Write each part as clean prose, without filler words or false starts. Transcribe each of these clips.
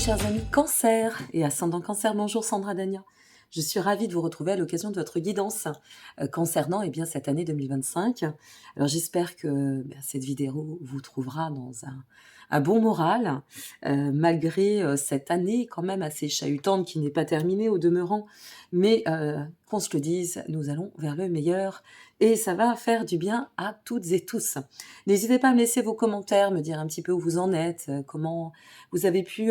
chers amis Cancer et ascendant Cancer, bonjour Sandra Dagna. Je suis ravie de vous retrouver à l'occasion de votre guidance concernant cette année 2025. Alors j'espère que cette vidéo vous trouvera dans un bon moral, malgré cette année quand même assez chahutante qui n'est pas terminée au demeurant, mais qu'on se le dise, nous allons vers le meilleur et ça va faire du bien à toutes et tous. N'hésitez pas à me laisser vos commentaires, me dire un petit peu où vous en êtes, comment vous avez pu,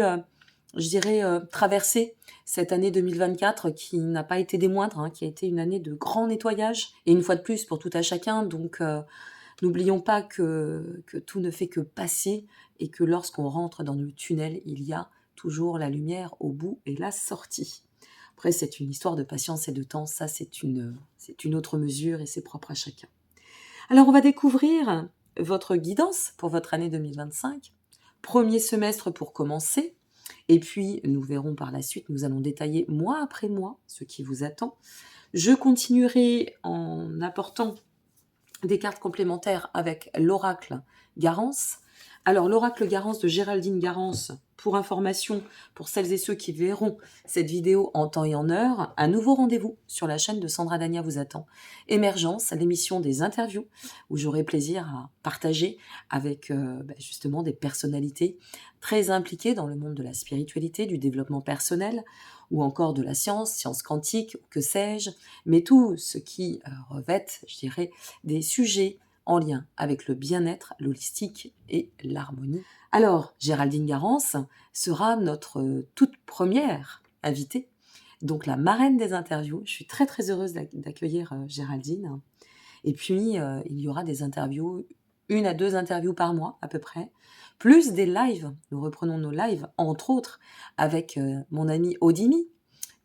traverser cette année 2024 qui n'a pas été des moindres, hein, qui a été une année de grand nettoyage, et une fois de plus pour tout à chacun, donc n'oublions pas que tout ne fait que passer, et que lorsqu'on rentre dans le tunnel, il y a toujours la lumière au bout et la sortie. Après, c'est une histoire de patience et de temps, ça c'est une autre mesure et c'est propre à chacun. Alors on va découvrir votre guidance pour votre année 2025, premier semestre pour commencer, et puis nous verrons par la suite, nous allons détailler mois après mois ce qui vous attend. Je continuerai en apportant des cartes complémentaires avec l'oracle Garance. Alors l'oracle Garance de Géraldine Garance, pour information, pour celles et ceux qui verront cette vidéo en temps et en heure, un nouveau rendez-vous sur la chaîne de Sandra Dagna vous attend. Émergence, l'émission des interviews, où j'aurai plaisir à partager avec justement des personnalités très impliquées dans le monde de la spiritualité, du développement personnel, ou encore de la science quantique, que sais-je, mais tout ce qui revête, je dirais, des sujets en lien avec le bien-être, l'holistique et l'harmonie. Alors, Géraldine Garance sera notre toute première invitée, donc la marraine des interviews. Je suis très très heureuse d'accueillir Géraldine. Et puis, il y aura des interviews, 1 à 2 interviews par mois à peu près, plus des lives. Nous reprenons nos lives, entre autres, avec mon ami Odimi,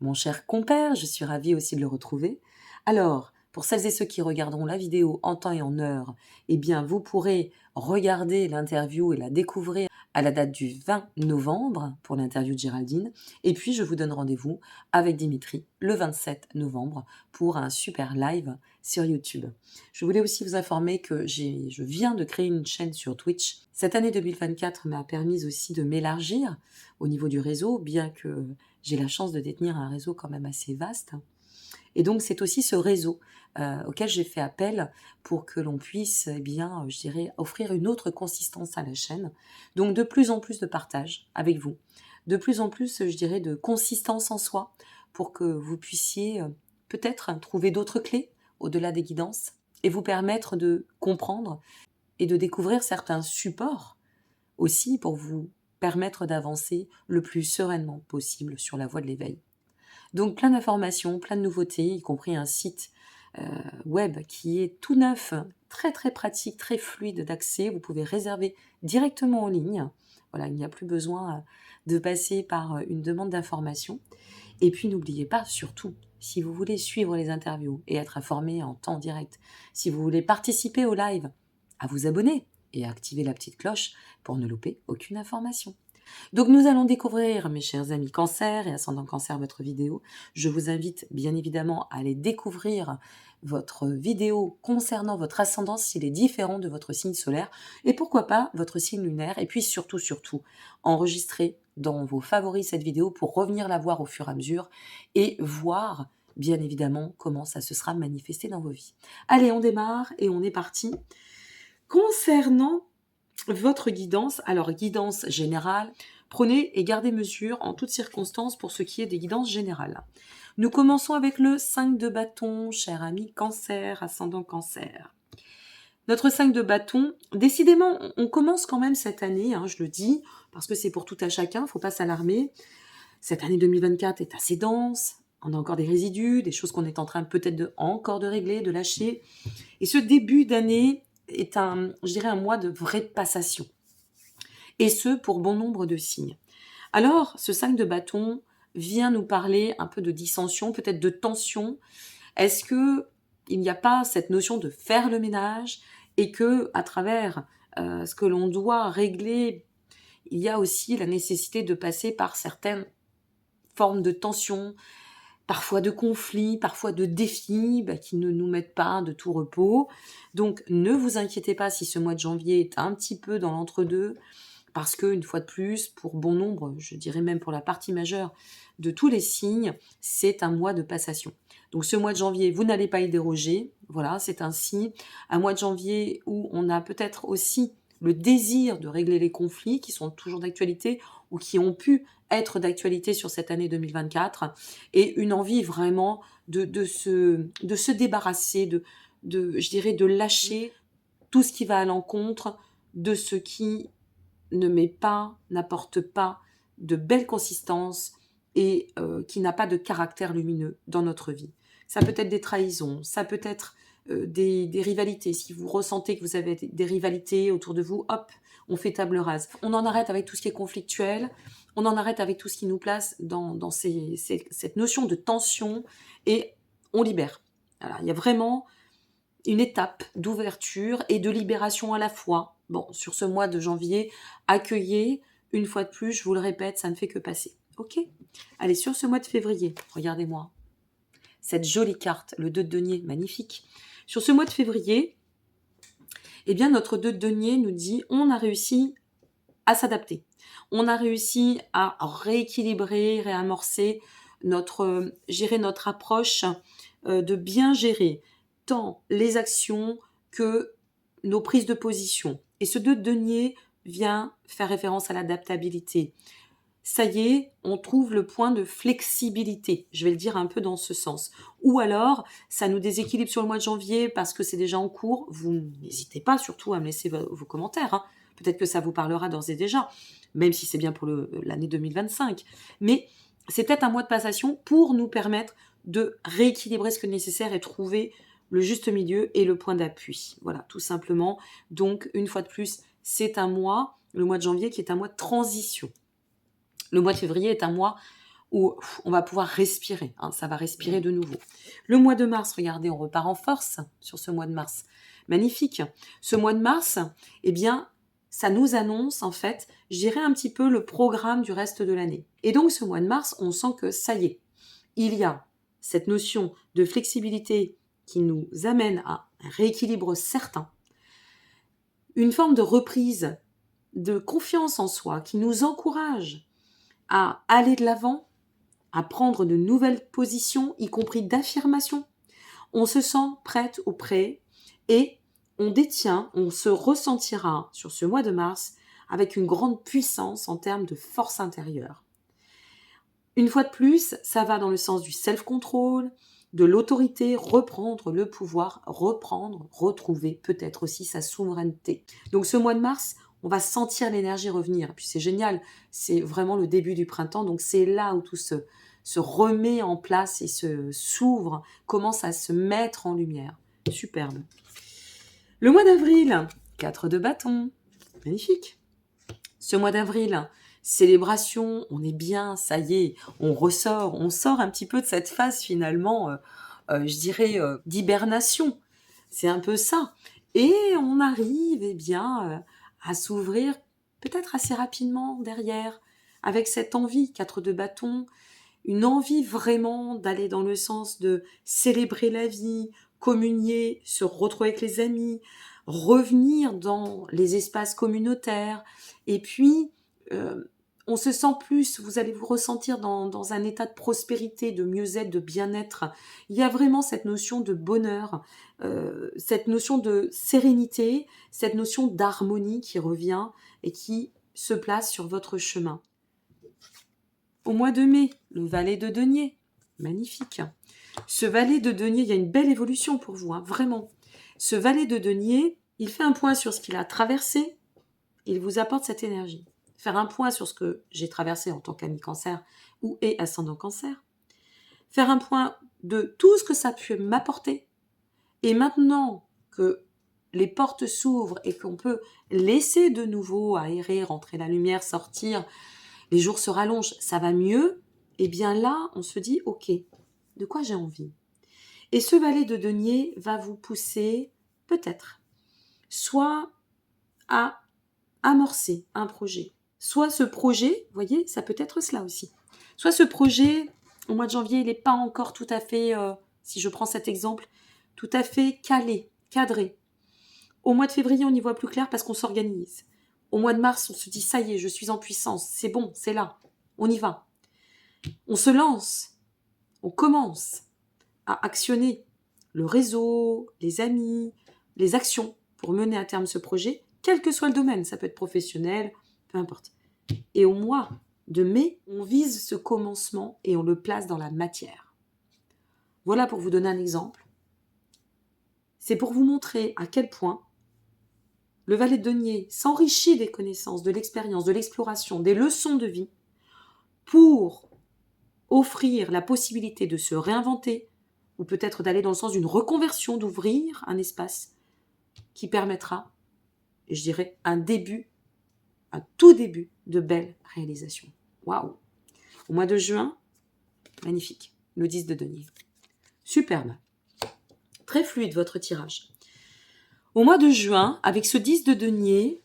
mon cher compère. Je suis ravie aussi de le retrouver. Alors, pour celles et ceux qui regarderont la vidéo en temps et en heure, eh bien, vous pourrez regarder l'interview et la découvrir à la date du 20 novembre pour l'interview de Géraldine. Et puis, je vous donne rendez-vous avec Dimitri le 27 novembre pour un super live sur YouTube. Je voulais aussi vous informer que je viens de créer une chaîne sur Twitch. Cette année 2024 m'a permis aussi de m'élargir au niveau du réseau, bien que j'ai la chance de détenir un réseau quand même assez vaste. Et donc, c'est aussi ce réseau auquel j'ai fait appel pour que l'on puisse, offrir une autre consistance à la chaîne. Donc, de plus en plus de partage avec vous, de plus en plus, de consistance en soi, pour que vous puissiez peut-être trouver d'autres clés au-delà des guidances et vous permettre de comprendre et de découvrir certains supports aussi pour vous permettre d'avancer le plus sereinement possible sur la voie de l'éveil. Donc plein d'informations, plein de nouveautés, y compris un site web qui est tout neuf, très très pratique, très fluide d'accès. Vous pouvez réserver directement en ligne. Voilà, il n'y a plus besoin de passer par une demande d'information. Et puis n'oubliez pas, surtout, si vous voulez suivre les interviews et être informé en temps direct, si vous voulez participer au live, à vous abonner et à activer la petite cloche pour ne louper aucune information. Donc nous allons découvrir, mes chers amis Cancer et ascendant Cancer, votre vidéo. Je vous invite bien évidemment à aller découvrir votre vidéo concernant votre ascendant s'il est différent de votre signe solaire et pourquoi pas votre signe lunaire. Et puis surtout, enregistrez dans vos favoris cette vidéo pour revenir la voir au fur et à mesure et voir bien évidemment comment ça se sera manifesté dans vos vies. Allez, on démarre et on est parti. Concernant votre guidance, alors guidance générale, prenez et gardez mesure en toutes circonstances pour ce qui est des guidances générales. Nous commençons avec le 5 de bâton, cher ami Cancer, ascendant Cancer. Notre 5 de bâton, décidément, on commence quand même cette année, je le dis, parce que c'est pour tout à chacun, il ne faut pas s'alarmer. Cette année 2024 est assez dense, on a encore des résidus, des choses qu'on est en train peut-être encore de régler, de lâcher. Et ce début d'année est un mois de vraie passation. Et ce, pour bon nombre de signes. Alors, ce 5 de bâton vient nous parler un peu de dissension, peut-être de tension. Est-ce que il n'y a pas cette notion de faire le ménage et que, à travers ce que l'on doit régler, il y a aussi la nécessité de passer par certaines formes de tension, parfois de conflits, parfois de défis qui ne nous mettent pas de tout repos. Donc ne vous inquiétez pas si ce mois de janvier est un petit peu dans l'entre-deux. parce que, une fois de plus, pour bon nombre, je dirais même pour la partie majeure de tous les signes, c'est un mois de passation. Donc ce mois de janvier, vous n'allez pas y déroger, voilà, c'est ainsi. Un mois de janvier où on a peut-être aussi le désir de régler les conflits qui sont toujours d'actualité ou qui ont pu être d'actualité sur cette année 2024, et une envie vraiment de se débarrasser, je dirais, de lâcher tout ce qui va à l'encontre de ce qui n'apporte pas de belle consistance et qui n'a pas de caractère lumineux dans notre vie. Ça peut être des trahisons, ça peut être des rivalités. Si vous ressentez que vous avez des rivalités autour de vous, hop, on fait table rase. On en arrête avec tout ce qui est conflictuel, on en arrête avec tout ce qui nous place dans cette notion de tension, et on libère. Voilà, il y a vraiment une étape d'ouverture et de libération à la fois. Bon, sur ce mois de janvier, accueillez, une fois de plus, je vous le répète, ça ne fait que passer. Ok ? Allez, sur ce mois de février, regardez-moi cette jolie carte, le 2 de denier, magnifique. Sur ce mois de février, eh bien, notre 2 de denier nous dit on a réussi à s'adapter. On a réussi à rééquilibrer, réamorcer gérer notre approche, de bien gérer tant les actions que nos prises de position. Et ce 2 de denier vient faire référence à l'adaptabilité. Ça y est, on trouve le point de flexibilité, je vais le dire un peu dans ce sens. Ou alors, ça nous déséquilibre sur le mois de janvier parce que c'est déjà en cours. Vous n'hésitez pas surtout à me laisser vos commentaires, hein. Peut-être que ça vous parlera d'ores et déjà, même si c'est bien pour l'année 2025. Mais c'est peut-être un mois de passation pour nous permettre de rééquilibrer ce que nécessaire et trouver le juste milieu et le point d'appui. Voilà, tout simplement. Donc, une fois de plus, c'est un mois, le mois de janvier, qui est un mois de transition. Le mois de février est un mois où on va pouvoir respirer, hein, ça va respirer de nouveau. Le mois de mars, regardez, on repart en force sur ce mois de mars. Magnifique. Ce mois de mars, eh bien, ça nous annonce, en fait, je dirais un petit peu le programme du reste de l'année. Et donc, ce mois de mars, on sent que ça y est, il y a cette notion de flexibilité qui nous amène à un rééquilibre certain, une forme de reprise, de confiance en soi qui nous encourage à aller de l'avant, à prendre de nouvelles positions, y compris d'affirmation. On se sent prête ou prêt et on se ressentira sur ce mois de mars avec une grande puissance en termes de force intérieure. Une fois de plus, ça va dans le sens du self-control, de l'autorité, reprendre le pouvoir, retrouver peut-être aussi sa souveraineté. Donc ce mois de mars, on va sentir l'énergie revenir. Puis c'est génial, c'est vraiment le début du printemps, donc c'est là où tout se remet en place et s'ouvre, commence à se mettre en lumière. Superbe. Le mois d'avril, 4 de bâton, magnifique. Ce mois d'avril, célébration, on est bien, ça y est, on sort un petit peu de cette phase finalement, je dirais, d'hibernation. C'est un peu ça. Et on arrive, eh bien, à s'ouvrir peut-être assez rapidement derrière, avec cette envie, 4 de bâton, une envie vraiment d'aller dans le sens de célébrer la vie, communier, se retrouver avec les amis, revenir dans les espaces communautaires. Et puis, on se sent plus, vous allez vous ressentir dans un état de prospérité, de mieux-être, de bien-être. Il y a vraiment cette notion de bonheur, cette notion de sérénité, cette notion d'harmonie qui revient et qui se place sur votre chemin. Au mois de mai, le valet de denier, magnifique. Ce valet de denier, il y a une belle évolution pour vous, hein, vraiment. Ce valet de denier, il fait un point sur ce qu'il a traversé, il vous apporte cette énergie. Faire un point sur ce que j'ai traversé en tant qu'ami cancer ou et ascendant cancer. Faire un point de tout ce que ça a pu m'apporter. Et maintenant que les portes s'ouvrent et qu'on peut laisser de nouveau aérer, rentrer la lumière, sortir, les jours se rallongent, ça va mieux, et bien là, on se dit, ok, de quoi j'ai envie ? Et ce valet de denier va vous pousser, peut-être, soit à amorcer un projet, soit ce projet, vous voyez, ça peut être cela aussi, soit ce projet, au mois de janvier, il n'est pas encore tout à fait, si je prends cet exemple, tout à fait calé, cadré. Au mois de février, on y voit plus clair parce qu'on s'organise. Au mois de mars, on se dit, ça y est, je suis en puissance, c'est bon, c'est là, on y va. On se lance, on commence à actionner le réseau, les amis, les actions pour mener à terme ce projet, quel que soit le domaine, ça peut être professionnel, peu importe. Et au mois de mai, on vise ce commencement et on le place dans la matière. Voilà pour vous donner un exemple. C'est pour vous montrer à quel point le valet de denier s'enrichit des connaissances, de l'expérience, de l'exploration, des leçons de vie pour offrir la possibilité de se réinventer ou peut-être d'aller dans le sens d'une reconversion, d'ouvrir un espace qui permettra, je dirais, un tout début de belles réalisations. Waouh! Au mois de juin, magnifique, le 10 de denier. Superbe. Très fluide votre tirage. Au mois de juin, avec ce 10 de denier,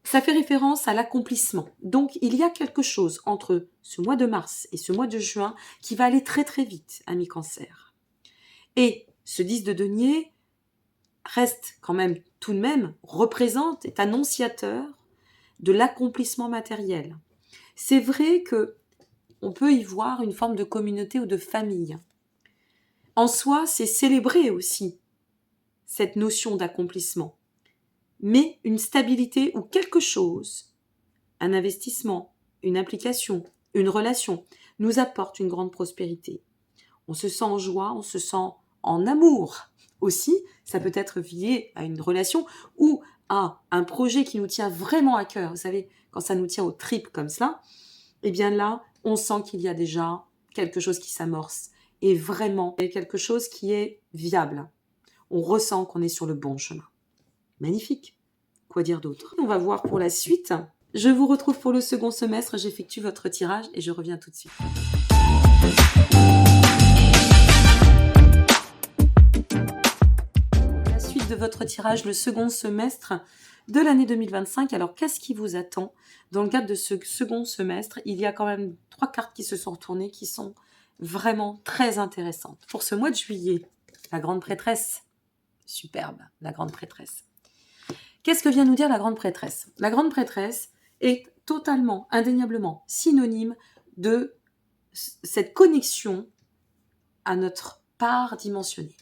ça fait référence à l'accomplissement. Donc, il y a quelque chose entre ce mois de mars et ce mois de juin qui va aller très très vite, ami Cancer. Et ce 10 de denier reste quand même, tout de même, représente, est annonciateur de l'accomplissement matériel. C'est vrai que on peut y voir une forme de communauté ou de famille. En soi, c'est célébrer aussi cette notion d'accomplissement. Mais une stabilité ou quelque chose, un investissement, une implication, une relation, nous apporte une grande prospérité. On se sent en joie, on se sent en amour aussi. Ça peut être lié à une relation ou à un projet qui nous tient vraiment à cœur. Vous savez, quand ça nous tient aux tripes comme cela, eh bien là, on sent qu'il y a déjà quelque chose qui s'amorce et vraiment quelque chose qui est viable. On ressent qu'on est sur le bon chemin. Magnifique. Quoi dire d'autre? On va voir pour la suite. Je vous retrouve pour le second semestre. J'effectue votre tirage et je reviens tout de suite. La suite de votre tirage, le second semestre de l'année 2025. Alors, qu'est-ce qui vous attend? Dans le cadre de ce second semestre, il y a quand même 3 cartes qui se sont retournées qui sont vraiment très intéressantes. Pour ce mois de juillet, la grande prêtresse. Superbe, la grande prêtresse. Qu'est-ce que vient nous dire la grande prêtresse? La grande prêtresse est totalement, indéniablement synonyme de cette connexion à notre part dimensionnée.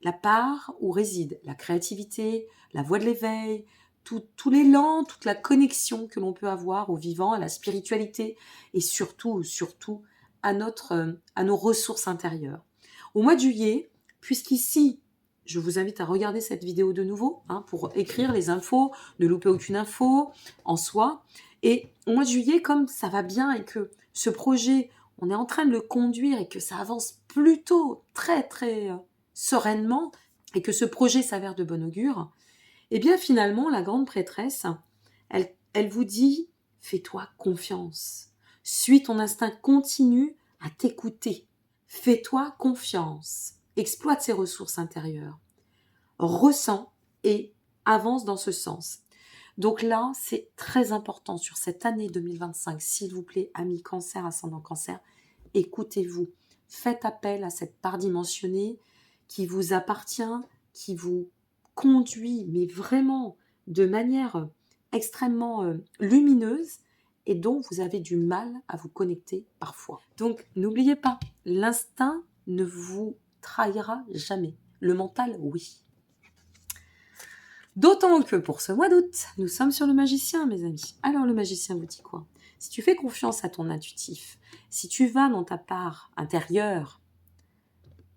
La part où réside la créativité, la voie de l'éveil, tout l'élan, toute la connexion que l'on peut avoir au vivant, à la spiritualité et surtout à nos ressources intérieures. Au mois de juillet, puisqu'ici, je vous invite à regarder cette vidéo de nouveau pour écrire les infos, ne louper aucune info en soi. Et au mois de juillet, comme ça va bien et que ce projet, on est en train de le conduire et que ça avance plutôt très très sereinement et que ce projet s'avère de bon augure, eh bien finalement, la grande prêtresse, elle vous dit « Fais-toi confiance. Suis ton instinct, continue à t'écouter. Fais-toi confiance. » Exploite ses ressources intérieures, ressens et avance dans ce sens. Donc là, c'est très important sur cette année 2025, s'il vous plaît, amis Cancer, ascendant Cancer, écoutez-vous, faites appel à cette part dimensionnée qui vous appartient, qui vous conduit, mais vraiment de manière extrêmement lumineuse et dont vous avez du mal à vous connecter parfois. Donc n'oubliez pas, l'instinct ne vous trahira jamais. Le mental, oui. D'autant que pour ce mois d'août, nous sommes sur le magicien, mes amis. Alors le magicien vous dit quoi? Si tu fais confiance à ton intuitif, si tu vas dans ta part intérieure,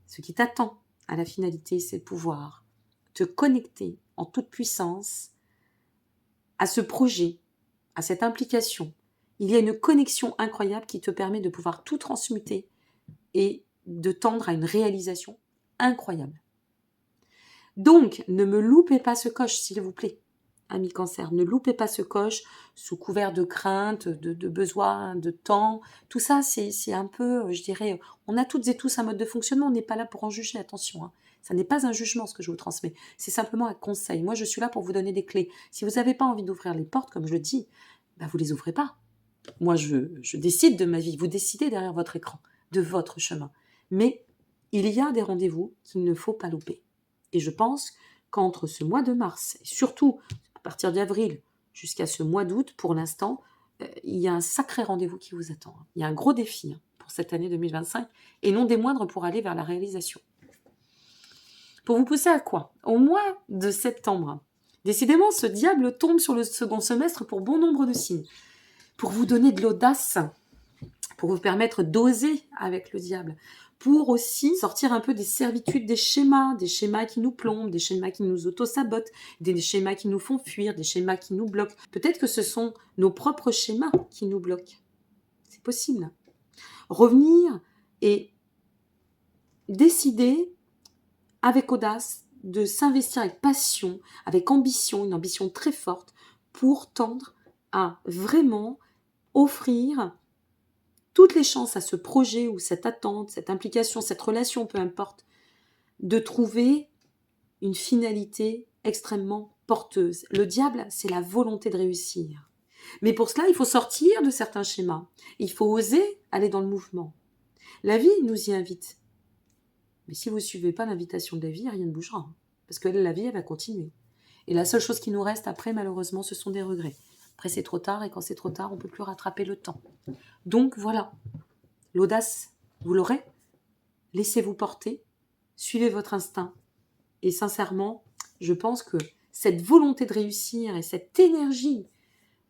ce qui t'attend à la finalité, c'est de pouvoir te connecter en toute puissance à ce projet, à cette implication. Il y a une connexion incroyable qui te permet de pouvoir tout transmuter et de tendre à une réalisation incroyable. Donc, ne me loupez pas ce coche, s'il vous plaît, amis Cancer. Ne loupez pas ce coche sous couvert de crainte, de besoin, de temps. Tout ça, c'est un peu, je dirais, on a toutes et tous un mode de fonctionnement. On n'est pas là pour en juger, attention. Ça n'est pas un jugement ce que je vous transmets. C'est simplement un conseil. Moi, je suis là pour vous donner des clés. Si vous n'avez pas envie d'ouvrir les portes, comme je le dis, vous les ouvrez pas. Moi, je décide de ma vie. Vous décidez derrière votre écran, de votre chemin. Mais il y a des rendez-vous qu'il ne faut pas louper. Et je pense qu'entre ce mois de mars, et surtout à partir d'avril, jusqu'à ce mois d'août, pour l'instant, il y a un sacré rendez-vous qui vous attend. Il y a un gros défi pour cette année 2025, et non des moindres pour aller vers la réalisation. Pour vous pousser à quoi? Au mois de septembre, décidément, ce diable tombe sur le second semestre pour bon nombre de signes. Pour vous donner de l'audace, pour vous permettre d'oser avec le diable, pour aussi sortir un peu des servitudes, des schémas qui nous plombent, des schémas qui nous auto-sabotent, des schémas qui nous font fuir, des schémas qui nous bloquent. Peut-être que ce sont nos propres schémas qui nous bloquent. C'est possible. Revenir et décider avec audace de s'investir avec passion, avec ambition, une ambition très forte, pour tendre à vraiment offrir toutes les chances à ce projet ou cette attente, cette implication, cette relation, peu importe, de trouver une finalité extrêmement porteuse. Le diable, c'est la volonté de réussir. Mais pour cela, il faut sortir de certains schémas. Il faut oser aller dans le mouvement. La vie nous y invite. Mais si vous ne suivez pas l'invitation de la vie, rien ne bougera. Parce que la vie, elle va continuer. Et la seule chose qui nous reste après, malheureusement, ce sont des regrets. Après, c'est trop tard, et quand c'est trop tard, on ne peut plus rattraper le temps. Donc voilà, l'audace, vous l'aurez. Laissez-vous porter, suivez votre instinct. Et sincèrement, je pense que cette volonté de réussir et cette énergie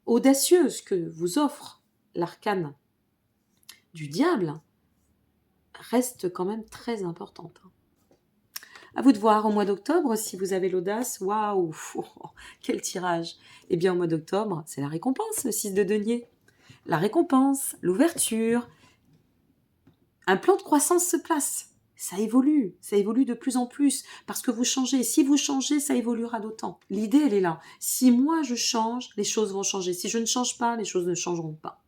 audacieuse que vous offre l'arcane du diable reste quand même très importante. À vous de voir au mois d'octobre si vous avez l'audace. Waouh, quel tirage! Eh bien, au mois d'octobre, c'est la récompense, le 6 de denier. La récompense, l'ouverture, un plan de croissance se place. Ça évolue de plus en plus, parce que vous changez. Si vous changez, ça évoluera d'autant. L'idée, elle est là. Si moi je change, les choses vont changer. Si je ne change pas, les choses ne changeront pas.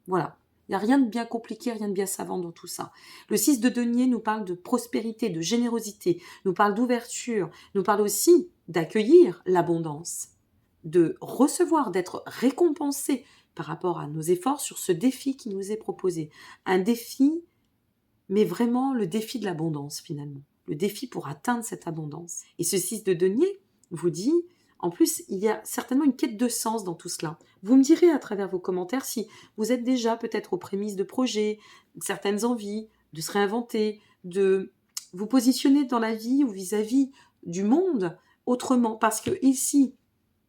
Voilà. Il n'y a rien de bien compliqué, rien de bien savant dans tout ça. Le 6 de denier nous parle de prospérité, de générosité, nous parle d'ouverture, nous parle aussi d'accueillir l'abondance, de recevoir, d'être récompensé par rapport à nos efforts sur ce défi qui nous est proposé. Un défi, mais vraiment le défi de l'abondance finalement. Le défi pour atteindre cette abondance. Et ce 6 de denier vous dit, en plus, il y a certainement une quête de sens dans tout cela. Vous me direz à travers vos commentaires si vous êtes déjà peut-être aux prémices de projets, certaines envies, de se réinventer, de vous positionner dans la vie ou vis-à-vis du monde autrement. Parce que ici,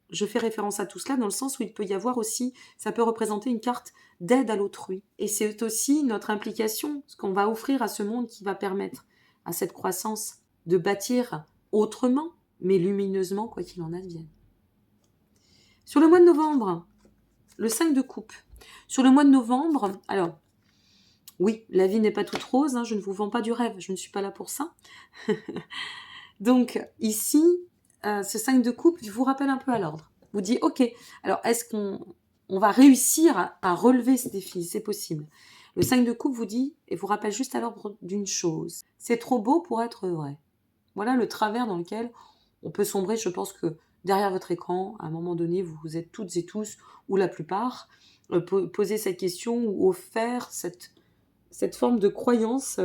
je fais référence à tout cela dans le sens où il peut y avoir aussi, ça peut représenter une carte d'aide à l'autrui. Et c'est aussi notre implication, ce qu'on va offrir à ce monde qui va permettre à cette croissance de bâtir autrement, mais lumineusement, quoi qu'il en advienne. Sur le mois de novembre, le 5 de coupe. Sur le mois de novembre, alors, oui, la vie n'est pas toute rose, je ne vous vends pas du rêve, je ne suis pas là pour ça. Donc, ici, ce 5 de coupe vous rappelle un peu à l'ordre. Vous dit, ok, alors est-ce qu'on va réussir à relever ce défi? C'est possible. Le 5 de coupe vous dit, et vous rappelle juste à l'ordre d'une chose, c'est trop beau pour être vrai. Voilà le travers dans lequel on peut sombrer. Je pense que derrière votre écran, à un moment donné, vous êtes toutes et tous, ou la plupart, poser cette question ou offert cette forme de croyance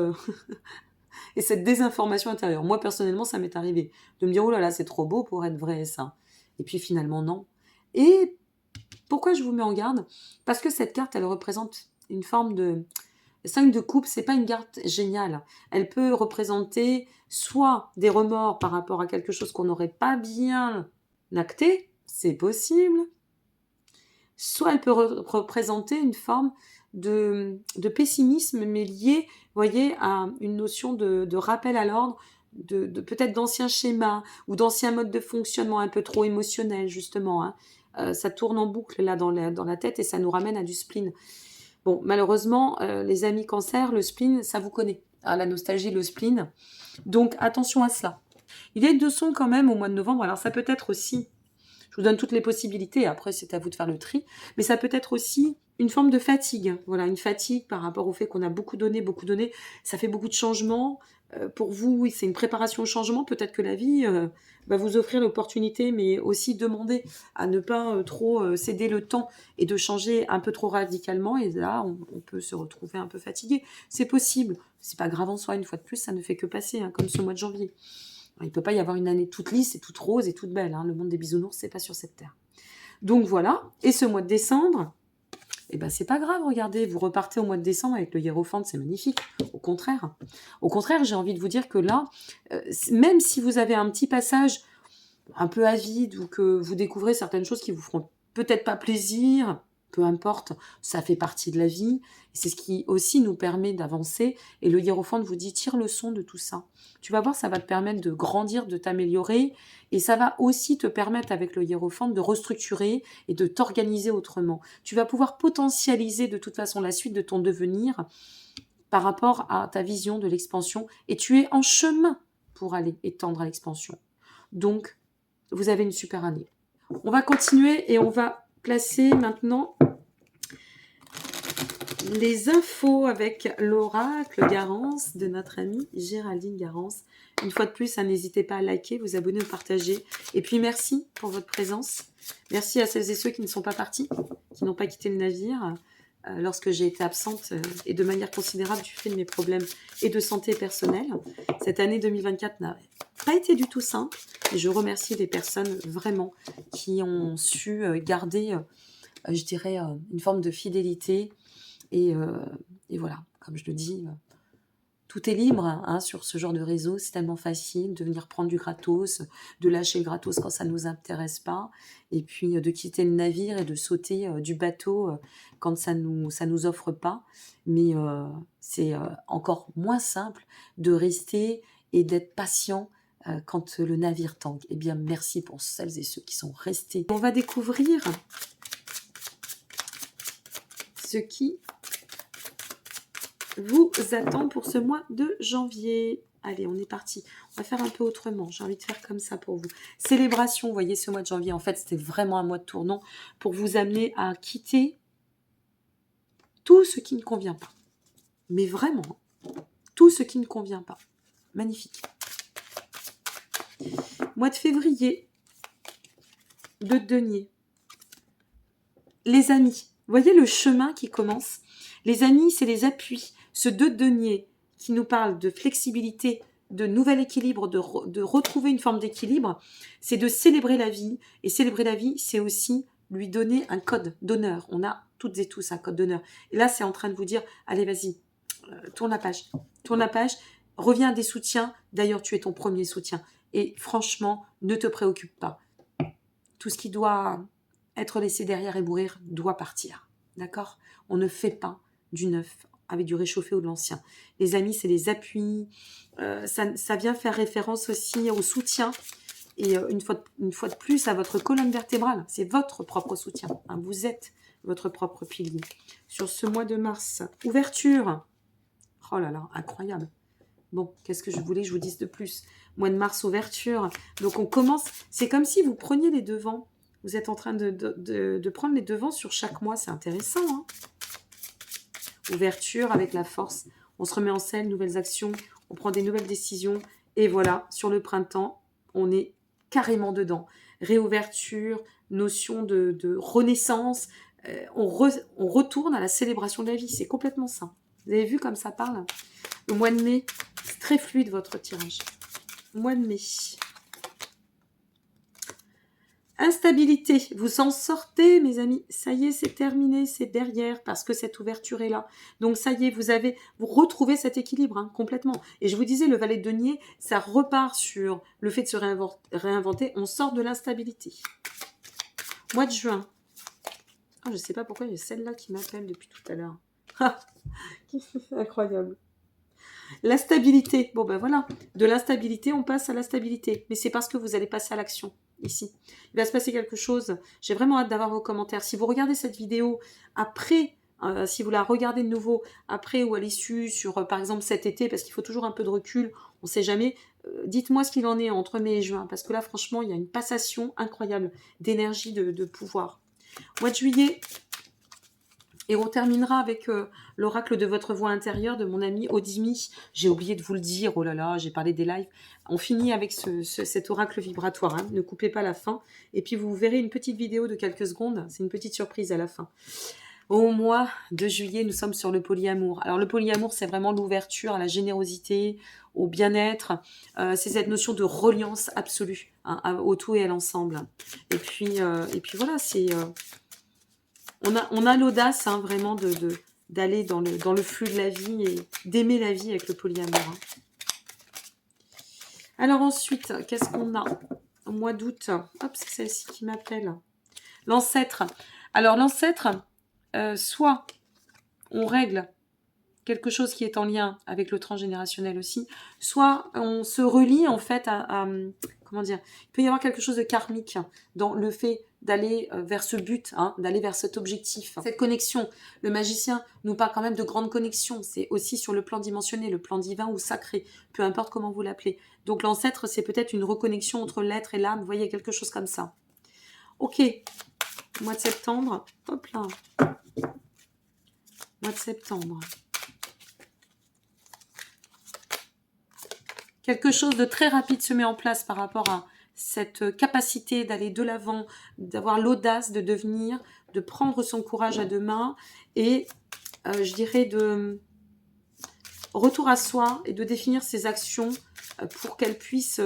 et cette désinformation intérieure. Moi, personnellement, ça m'est arrivé de me dire « Oh là là, c'est trop beau pour être vrai, ça ». Et puis finalement, non. Et pourquoi je vous mets en garde? Parce que cette carte, elle représente une forme de... Le 5 de coupe, c'est pas une carte géniale. Elle peut représenter soit des remords par rapport à quelque chose qu'on n'aurait pas bien acté, c'est possible. Soit elle peut représenter une forme de pessimisme, mais lié, voyez, à une notion de rappel à l'ordre, de peut-être d'anciens schémas ou d'anciens modes de fonctionnement un peu trop émotionnels, justement. Ça tourne en boucle là dans la tête et ça nous ramène à du spleen. Bon, malheureusement, les amis cancer, le spleen, ça vous connaît. La nostalgie, le spleen. Donc, attention à cela. Il y a deux sons quand même au mois de novembre. Alors, ça peut être aussi, je vous donne toutes les possibilités, après, c'est à vous de faire le tri, mais ça peut être aussi une forme de fatigue. Voilà, une fatigue par rapport au fait qu'on a beaucoup donné, ça fait beaucoup de changements. Pour vous, oui, c'est une préparation au changement. Peut-être que la vie va vous offrir l'opportunité, mais aussi demander à ne pas trop céder le temps et de changer un peu trop radicalement. Et là, on peut se retrouver un peu fatigué. C'est possible. C'est pas grave en soi. Une fois de plus, ça ne fait que passer, comme ce mois de janvier. Alors, il ne peut pas y avoir une année toute lisse et toute rose et toute belle. Le monde des bisounours, c'est pas sur cette terre. Donc voilà, et ce mois de décembre, eh ben c'est pas grave, regardez, vous repartez au mois de décembre avec le hiérophante, c'est magnifique. Au contraire. Au contraire, j'ai envie de vous dire que là, même si vous avez un petit passage un peu avide ou que vous découvrez certaines choses qui vous feront peut-être pas plaisir, peu importe, ça fait partie de la vie. C'est ce qui aussi nous permet d'avancer. Et le hiérophante vous dit, tire le son de tout ça. Tu vas voir, ça va te permettre de grandir, de t'améliorer. Et ça va aussi te permettre, avec le hiérophante, de restructurer et de t'organiser autrement. Tu vas pouvoir potentialiser de toute façon la suite de ton devenir par rapport à ta vision de l'expansion. Et tu es en chemin pour aller étendre à l'expansion. Donc, vous avez une super année. On va continuer et on va placer maintenant les infos avec l'oracle Garance de notre amie Géraldine Garance. Une fois de plus, n'hésitez pas à liker, vous abonner ou partager. Et puis merci pour votre présence. Merci à celles et ceux qui ne sont pas partis, qui n'ont pas quitté le navire lorsque j'ai été absente et de manière considérable du fait de mes problèmes et de santé personnelle. Cette année 2024 n'a pas été du tout simple. Et je remercie les personnes vraiment qui ont su garder, je dirais, une forme de fidélité. Et voilà, comme je le dis, tout est libre hein, sur ce genre de réseau. C'est tellement facile de venir prendre du gratos, de lâcher le gratos quand ça ne nous intéresse pas, et puis de quitter le navire et de sauter du bateau quand ça nous offre pas. Mais c'est encore moins simple de rester et d'être patient quand le navire tangue. Eh bien, merci pour celles et ceux qui sont restés. On va découvrir ce qui vous attend pour ce mois de janvier. Allez, on est parti. On va faire un peu autrement. J'ai envie de faire comme ça pour vous. Célébration, vous voyez, ce mois de janvier, en fait, c'était vraiment un mois de tournant pour vous amener à quitter tout ce qui ne convient pas. Mais vraiment, tout ce qui ne convient pas. Magnifique. Mois de février, de denier. Les amis, vous voyez le chemin qui commence. Les amis, c'est les appuis. Ce 2 de denier qui nous parle de flexibilité, de nouvel équilibre, de retrouver une forme d'équilibre, c'est de célébrer la vie. Et célébrer la vie, c'est aussi lui donner un code d'honneur. On a toutes et tous un code d'honneur. Et là, c'est en train de vous dire, allez, vas-y, tourne la page. Tourne la page, reviens à des soutiens. D'ailleurs, tu es ton premier soutien. Et franchement, ne te préoccupe pas. Tout ce qui doit être laissé derrière et mourir doit partir. D'accord ? On ne fait pas du neuf avec du réchauffé ou de l'ancien. Les amis, c'est les appuis. Ça vient faire référence aussi au soutien. Et une fois de plus, à votre colonne vertébrale. C'est votre propre soutien. Hein, vous êtes votre propre pilier. Sur ce mois de mars, ouverture. Oh là là, incroyable. Bon, qu'est-ce que je voulais que je vous dise de plus ? Mois de mars, ouverture. Donc on commence. C'est comme si vous preniez les devants. Vous êtes en train de prendre les devants sur chaque mois. C'est intéressant. Hein ? Ouverture avec la force. On se remet en selle, nouvelles actions. On prend des nouvelles décisions. Et voilà, sur le printemps, on est carrément dedans. Réouverture, notion de renaissance. On retourne à la célébration de la vie. C'est complètement ça. Vous avez vu comme ça parle ? Le mois de mai, c'est très fluide votre tirage. Mois de mai. Instabilité, vous en sortez mes amis, ça y est c'est terminé, c'est derrière parce que cette ouverture est là. Donc ça y est, vous retrouvez cet équilibre hein, complètement. Et je vous disais, le valet de denier, ça repart sur le fait de se réinventer, on sort de l'instabilité. Mois de juin. Oh, je ne sais pas pourquoi il y a celle-là qui m'appelle depuis tout à l'heure. Incroyable. La stabilité, bon ben voilà, de l'instabilité on passe à la stabilité, mais c'est parce que vous allez passer à l'action. Ici, il va se passer quelque chose. J'ai vraiment hâte d'avoir vos commentaires. Si vous regardez cette vidéo après, si vous la regardez de nouveau après ou à l'issue sur, par exemple, cet été, parce qu'il faut toujours un peu de recul, on ne sait jamais, dites-moi ce qu'il en est entre mai et juin, parce que là, franchement, il y a une passation incroyable d'énergie, de pouvoir. Mois de juillet, et on terminera avec l'oracle de votre voix intérieure de mon ami Odimi. J'ai oublié de vous le dire, oh là là, j'ai parlé des lives. On finit avec cet oracle vibratoire, hein. Ne coupez pas la fin. Et puis vous verrez une petite vidéo de quelques secondes, c'est une petite surprise à la fin. Au mois de juillet, nous sommes sur le polyamour. Alors le polyamour, c'est vraiment l'ouverture à la générosité, au bien-être. C'est cette notion de reliance absolue, hein, au tout et à l'ensemble. Et puis voilà, on a l'audace, hein, vraiment d'aller dans le flux de la vie et d'aimer la vie avec le polyamour, hein. Alors ensuite, qu'est-ce qu'on a au mois d'août? Hop, c'est celle-ci qui m'appelle. L'ancêtre. Alors l'ancêtre, soit on règle quelque chose qui est en lien avec le transgénérationnel aussi, soit on se relie en fait comment dire, il peut y avoir quelque chose de karmique dans le fait d'aller vers ce but, hein, d'aller vers cet objectif. Cette connexion, le magicien nous parle quand même de grande connexion, c'est aussi sur le plan dimensionné, le plan divin ou sacré, peu importe comment vous l'appelez. Donc l'ancêtre, c'est peut-être une reconnexion entre l'être et l'âme, vous voyez, quelque chose comme ça. Ok, mois de septembre, hop là, mois de septembre. Quelque chose de très rapide se met en place par rapport à cette capacité d'aller de l'avant, d'avoir l'audace de devenir, de prendre son courage à deux mains et je dirais de retour à soi et de définir ses actions pour qu'elles puissent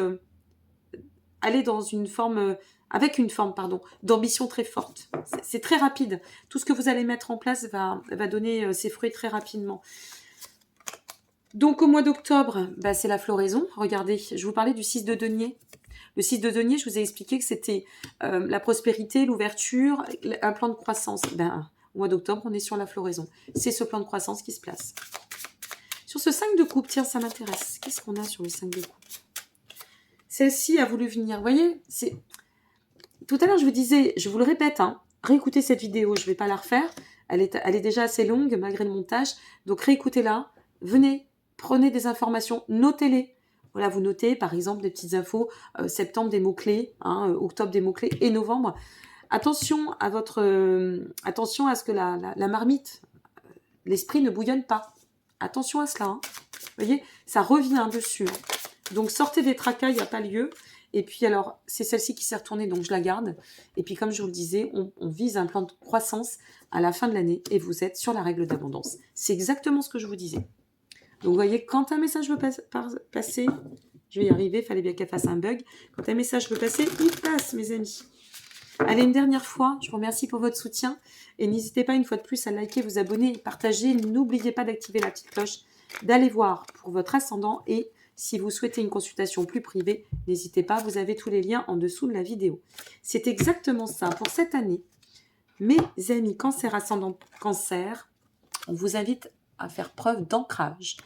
aller dans une forme, avec une forme, pardon, d'ambition très forte. C'est très rapide. Tout ce que vous allez mettre en place va donner ses fruits très rapidement. Donc au mois d'octobre, bah, c'est la floraison. Regardez, je vous parlais du 6 de denier. Le 6 de denier, je vous ai expliqué que c'était la prospérité, l'ouverture, un plan de croissance. Ben, au mois d'octobre, on est sur la floraison. C'est ce plan de croissance qui se place. Sur ce 5 de coupe, tiens, ça m'intéresse. Qu'est-ce qu'on a sur le 5 de coupe? Celle-ci a voulu venir. Vous voyez, c'est... Tout à l'heure, je vous disais, je vous le répète, hein, réécoutez cette vidéo, je ne vais pas la refaire. Elle est déjà assez longue malgré le montage. Donc réécoutez-la. Venez. Prenez des informations, notez-les. Voilà, vous notez par exemple des petites infos, septembre des mots-clés, hein, octobre des mots-clés et novembre. Attention à attention à ce que la marmite, l'esprit ne bouillonne pas. Attention à cela. Hein. Vous voyez, ça revient dessus. Hein. Donc sortez des tracas, il n'y a pas lieu. Et puis alors, c'est celle-ci qui s'est retournée, donc je la garde. Et puis comme je vous le disais, on vise un plan de croissance à la fin de l'année et vous êtes sur la règle d'abondance. C'est exactement ce que je vous disais. Donc, vous voyez, quand un message veut passer, je vais y arriver, il fallait bien qu'elle fasse un bug. Quand un message veut passer, il passe, mes amis. Allez, une dernière fois, je vous remercie pour votre soutien. Et n'hésitez pas, une fois de plus, à liker, vous abonner et partager. N'oubliez pas d'activer la petite cloche, d'aller voir pour votre ascendant. Et si vous souhaitez une consultation plus privée, n'hésitez pas, vous avez tous les liens en dessous de la vidéo. C'est exactement ça pour cette année. Mes amis cancer, ascendant cancer, on vous invite à faire preuve d'ancrage.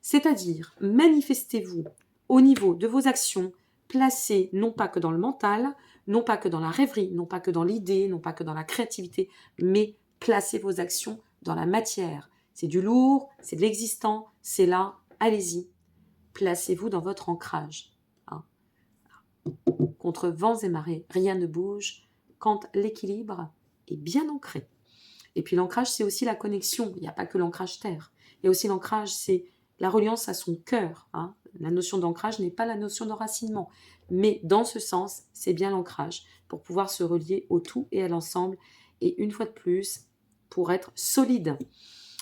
C'est-à-dire, manifestez-vous au niveau de vos actions, placées non pas que dans le mental, non pas que dans la rêverie, non pas que dans l'idée, non pas que dans la créativité, mais placez vos actions dans la matière. C'est du lourd, c'est de l'existant, c'est là, allez-y. Placez-vous dans votre ancrage. Hein. Contre vents et marées, rien ne bouge quand l'équilibre est bien ancré. Et puis l'ancrage, c'est aussi la connexion. Il n'y a pas que l'ancrage terre. Il y a aussi l'ancrage, c'est la reliance à son cœur. Hein. La notion d'ancrage n'est pas la notion d'enracinement. Mais dans ce sens, c'est bien l'ancrage pour pouvoir se relier au tout et à l'ensemble. Et une fois de plus, pour être solide.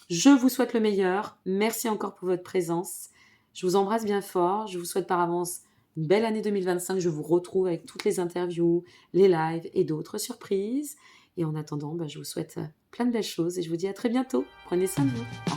Je vous souhaite le meilleur. Merci encore pour votre présence. Je vous embrasse bien fort. Je vous souhaite par avance une belle année 2025. Je vous retrouve avec toutes les interviews, les lives et d'autres surprises. Et en attendant, je vous souhaite plein de belles choses et je vous dis à très bientôt. Prenez soin de vous.